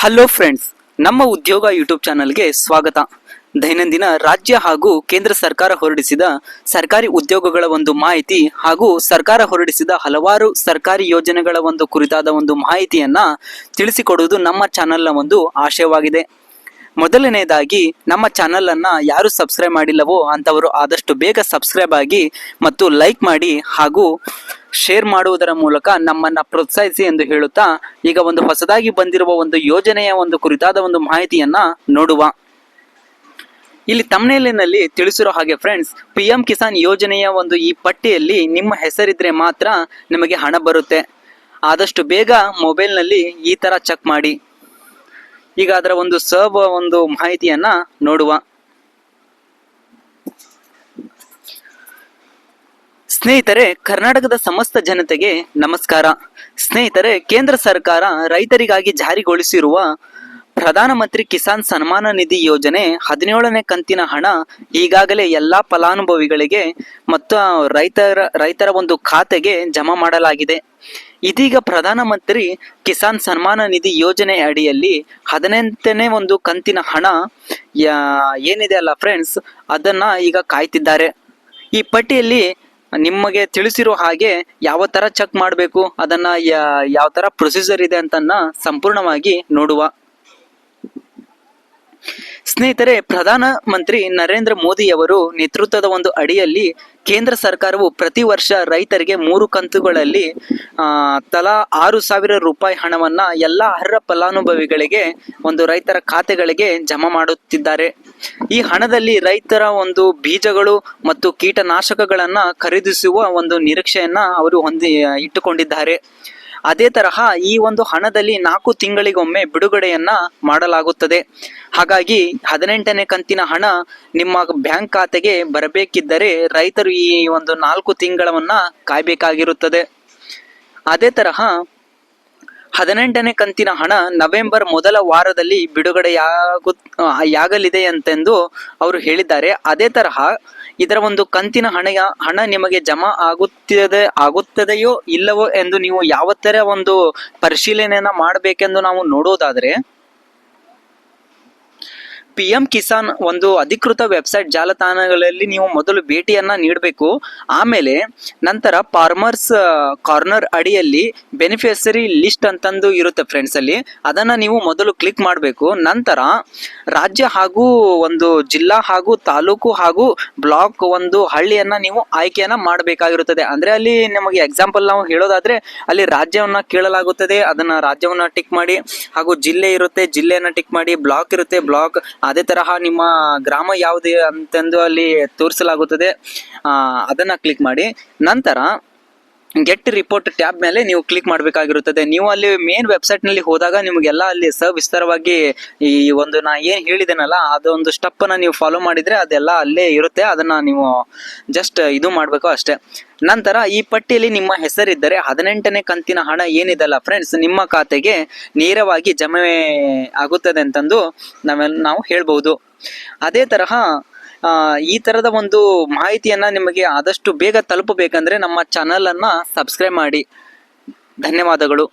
Hello friends, ನಮ್ಮ ಉದ್ಯೋಗ YouTube ಚಾನಲ್ಗೆ ಸ್ವಾಗತ. ದೈನಂದಿನ ರಾಜ್ಯ ಹಾಗೂ ಕೇಂದ್ರ ಸರ್ಕಾರ ಹೊರಡಿಸಿದ ಸರ್ಕಾರಿ ಉದ್ಯೋಗಗಳ ಒಂದು ಮಾಹಿತಿ ಹಾಗೂ ಸರ್ಕಾರ ಹೊರಡಿಸಿದ ಹಲವಾರು ಸರ್ಕಾರಿ ಯೋಜನೆಗಳ ಒಂದು ಕುರಿತಾದ ಒಂದು ಮಾಹಿತಿಯನ್ನ ತಿಳಿಸಿಕೊಡುವುದು ನಮ್ಮ ಚಾನಲ್ನ ಒಂದು ಆಶಯವಾಗಿದೆ. ಮೊದಲನೆಯದಾಗಿ ನಮ್ಮ ಚಾನಲನ್ನು ಯಾರು ಸಬ್ಸ್ಕ್ರೈಬ್ ಮಾಡಿಲ್ಲವೋ ಅಂಥವರು ಆದಷ್ಟು ಬೇಗ ಸಬ್ಸ್ಕ್ರೈಬ್ ಆಗಿ ಮತ್ತು ಲೈಕ್ ಮಾಡಿ ಹಾಗೂ ಶೇರ್ ಮಾಡುವುದರ ಮೂಲಕ ನಮ್ಮನ್ನು ಪ್ರೋತ್ಸಾಹಿಸಿ ಎಂದು ಹೇಳುತ್ತಾ, ಈಗ ಒಂದು ಹೊಸದಾಗಿ ಬಂದಿರುವ ಒಂದು ಯೋಜನೆಯ ಒಂದು ಕುರಿತಾದ ಒಂದು ಮಾಹಿತಿಯನ್ನ ನೋಡುವ. ಇಲ್ಲಿ ತಮ್ನೇಲಿನಲ್ಲಿ ತಿಳಿಸಿರೋ ಹಾಗೆ ಫ್ರೆಂಡ್ಸ್, PM ಕಿಸಾನ್ ಯೋಜನೆಯ ಒಂದು ಈ ಪಟ್ಟಿಯಲ್ಲಿ ನಿಮ್ಮ ಹೆಸರಿದ್ರೆ ಮಾತ್ರ ನಿಮಗೆ ಹಣ ಬರುತ್ತೆ. ಆದಷ್ಟು ಬೇಗ ಮೊಬೈಲ್ನಲ್ಲಿ ಈ ತರ ಚೆಕ್ ಮಾಡಿ. ಈಗ ಅದರ ಒಂದು ಒಂದು ಮಾಹಿತಿಯನ್ನ ನೋಡುವ. ಸ್ನೇಹಿತರೆ, ಕರ್ನಾಟಕದ ಸಮಸ್ತ ಜನತೆಗೆ ನಮಸ್ಕಾರ. ಸ್ನೇಹಿತರೆ, ಕೇಂದ್ರ ಸರ್ಕಾರ ರೈತರಿಗಾಗಿ ಜಾರಿಗೊಳಿಸಿರುವ ಪ್ರಧಾನಮಂತ್ರಿ ಕಿಸಾನ್ ಸನ್ಮಾನ ನಿಧಿ ಯೋಜನೆ 17ನೇ ಕಂತಿನ ಹಣ ಈಗಾಗಲೇ ಎಲ್ಲಾ ಫಲಾನುಭವಿಗಳಿಗೆ ಮತ್ತು ರೈತರ ಒಂದು ಖಾತೆಗೆ ಜಮಾ ಮಾಡಲಾಗಿದೆ. ಇದೀಗ ಪ್ರಧಾನಮಂತ್ರಿ ಕಿಸಾನ್ ಸನ್ಮಾನ ನಿಧಿ ಯೋಜನೆ ಅಡಿಯಲ್ಲಿ 18ನೇ ಒಂದು ಕಂತಿನ ಹಣ ಏನಿದೆ ಅಲ್ಲ ಫ್ರೆಂಡ್ಸ್, ಅದನ್ನ ಈಗ ಕಾಯ್ತಿದ್ದಾರೆ. ಈ ಪಟ್ಟಿಯಲ್ಲಿ ನಿಮಗೆ ತಿಳಿಸಿರೋ ಹಾಗೆ ಯಾವ ತರ ಚೆಕ್ ಮಾಡಬೇಕು, ಅದನ್ನ ಯಾವ ತರ ಪ್ರೊಸೀಜರ್ ಇದೆ ಅಂತನ್ನ ಸಂಪೂರ್ಣವಾಗಿ ನೋಡುವ. ಸ್ನೇಹಿತರೆ, ಪ್ರಧಾನ ಮಂತ್ರಿ ನರೇಂದ್ರ ಮೋದಿಯವರು ನೇತೃತ್ವದ ಒಂದು ಅಡಿಯಲ್ಲಿ ಕೇಂದ್ರ ಸರ್ಕಾರವು ಪ್ರತಿ ವರ್ಷ ರೈತರಿಗೆ 3 ಕಂತುಗಳಲ್ಲಿ ತಲಾ 6,000 ರೂಪಾಯಿ ಹಣವನ್ನ ಎಲ್ಲ ಅರ್ಹ ಫಲಾನುಭವಿಗಳಿಗೆ ಒಂದು ರೈತರ ಖಾತೆಗಳಿಗೆ ಜಮಾ ಮಾಡುತ್ತಿದ್ದಾರೆ. ಈ ಹಣದಲ್ಲಿ ರೈತರ ಒಂದು ಬೀಜಗಳು ಮತ್ತು ಕೀಟನಾಶಕಗಳನ್ನ ಖರೀದಿಸುವ ಒಂದು ನಿರೀಕ್ಷೆಯನ್ನ ಅವರು ಇಟ್ಟುಕೊಂಡಿದ್ದಾರೆ. ಅದೇ ತರಹ ಈ ಒಂದು ಹಣದಲ್ಲಿ 4 ತಿಂಗಳಿಗೊಮ್ಮೆ ಬಿಡುಗಡೆಯನ್ನ ಮಾಡಲಾಗುತ್ತದೆ. ಹಾಗಾಗಿ 18ನೇ ಕಂತಿನ ಹಣ ನಿಮ್ಮ ಬ್ಯಾಂಕ್ ಖಾತೆಗೆ ಬರಬೇಕಿದ್ದರೆ ರೈತರು ಈ ಒಂದು 4 ತಿಂಗಳವನ್ನ ಕಾಯ್ಬೇಕಾಗಿರುತ್ತದೆ. ಅದೇ ತರಹ 18ನೇ ಕಂತಿನ ಹಣ ನವೆಂಬರ್ ಮೊದಲ ವಾರದಲ್ಲಿ ಬಿಡುಗಡೆಯಾಗಲಿದೆ ಅಂತೆಂದು ಅವರು ಹೇಳಿದ್ದಾರೆ. ಅದೇ ತರಹ ಇದರ ಒಂದು ಕಂತಿನ ಹಣ ನಿಮಗೆ ಜಮಾ ಆಗುತ್ತದೆಯೋ ಇಲ್ಲವೋ ಎಂದು ನೀವು ಯಾವ ತರ ಒಂದು ಪರಿಶೀಲನೆಯನ್ನ ಮಾಡಬೇಕೆಂದು ನಾವು ನೋಡೋದಾದ್ರೆ, PM ಕಿಸಾನ್ ಒಂದು ಅಧಿಕೃತ ವೆಬ್ಸೈಟ್ ಜಾಲತಾಣಗಳಲ್ಲಿ ನೀವು ಮೊದಲು ಭೇಟಿಯನ್ನ ನೀಡಬೇಕು. ಆಮೇಲೆ ನಂತರ ಫಾರ್ಮರ್ಸ್ ಕಾರ್ನರ್ ಅಡಿಯಲ್ಲಿ ಬೆನಿಫಿಷರಿ ಲಿಸ್ಟ್ ಅಂತಂದು ಇರುತ್ತೆ ಫ್ರೆಂಡ್ಸ್, ಅಲ್ಲಿ ಅದನ್ನ ನೀವು ಮೊದಲು ಕ್ಲಿಕ್ ಮಾಡಬೇಕು. ನಂತರ ರಾಜ್ಯ ಹಾಗೂ ಒಂದು ಜಿಲ್ಲಾ ಹಾಗೂ ತಾಲೂಕು ಹಾಗೂ ಬ್ಲಾಕ್ ಒಂದು ಹಳ್ಳಿಯನ್ನ ನೀವು ಆಯ್ಕೆಯನ್ನ ಮಾಡಬೇಕಾಗಿರುತ್ತದೆ. ಅಂದ್ರೆ ಅಲ್ಲಿ ನಮಗೆ ಎಕ್ಸಾಂಪಲ್ ನಾವು ಹೇಳೋದಾದ್ರೆ, ಅಲ್ಲಿ ರಾಜ್ಯವನ್ನ ಕೇಳಲಾಗುತ್ತದೆ, ಅದನ್ನ ರಾಜ್ಯವನ್ನ ಟಿಕ್ ಮಾಡಿ. ಹಾಗೂ ಜಿಲ್ಲೆ ಇರುತ್ತೆ, ಜಿಲ್ಲೆಯನ್ನ ಟಿಕ್ ಮಾಡಿ. ಬ್ಲಾಕ್ ಇರುತ್ತೆ, ಬ್ಲಾಕ್. ಅದೇ ತರಹ ನಿಮ್ಮ ಗ್ರಾಮ ಯಾವುದು ಅಂತಂದು ಅಲ್ಲಿ ತೋರಿಸಲಾಗುತ್ತದೆ, ಅದನ್ನ ಕ್ಲಿಕ್ ಮಾಡಿ. ನಂತರ ಗೆಟ್ ರಿಪೋರ್ಟ್ ಟ್ಯಾಬ್ ಮೇಲೆ ನೀವು ಕ್ಲಿಕ್ ಮಾಡಬೇಕಾಗಿರುತ್ತದೆ. ನೀವು ಅಲ್ಲಿ ಮೇನ್ ವೆಬ್ಸೈಟ್ ನಲ್ಲಿ ಹೋದಾಗ ನಿಮಗೆಲ್ಲ ಅಲ್ಲಿ ಸವಿಸ್ತಾರವಾಗಿ ಈ ಒಂದು ನಾ ಏನ್ ಹೇಳಿದ್ದೇನಲ್ಲ ಅದೊಂದು ಸ್ಟೆಪ್ ಅನ್ನ ನೀವು ಫಾಲೋ ಮಾಡಿದ್ರೆ ಅದೆಲ್ಲ ಅಲ್ಲೇ ಇರುತ್ತೆ. ಅದನ್ನ ನೀವು ಜಸ್ಟ್ ಇದು ಮಾಡ್ಬೇಕು ಅಷ್ಟೇ. ನಂತರ ಈ ಪಟ್ಟಿಯಲ್ಲಿ ನಿಮ್ಮ ಹೆಸರಿದ್ದರೆ 18ನೇ ಕಂತಿನ ಹಣ ಏನಿದೆಲ್ಲ ಫ್ರೆಂಡ್ಸ್, ನಿಮ್ಮ ಖಾತೆಗೆ ನೇರವಾಗಿ ಜಮೆ ಆಗುತ್ತದೆ ಅಂತಂದು ನಾವು ಹೇಳ್ಬಹುದು. ಅದೇ ತರಹ ಈ ತರದ ಒಂದು ಮಾಹಿತಿಯನ್ನ ನಿಮಗೆ ಆದಷ್ಟು ಬೇಗ ತಲುಪಬೇಕಂದ್ರೆ ನಮ್ಮ ಚಾನಲ್ ಅನ್ನ ಸಬ್ಸ್ಕ್ರೈಬ್ ಮಾಡಿ. ಧನ್ಯವಾದಗಳು.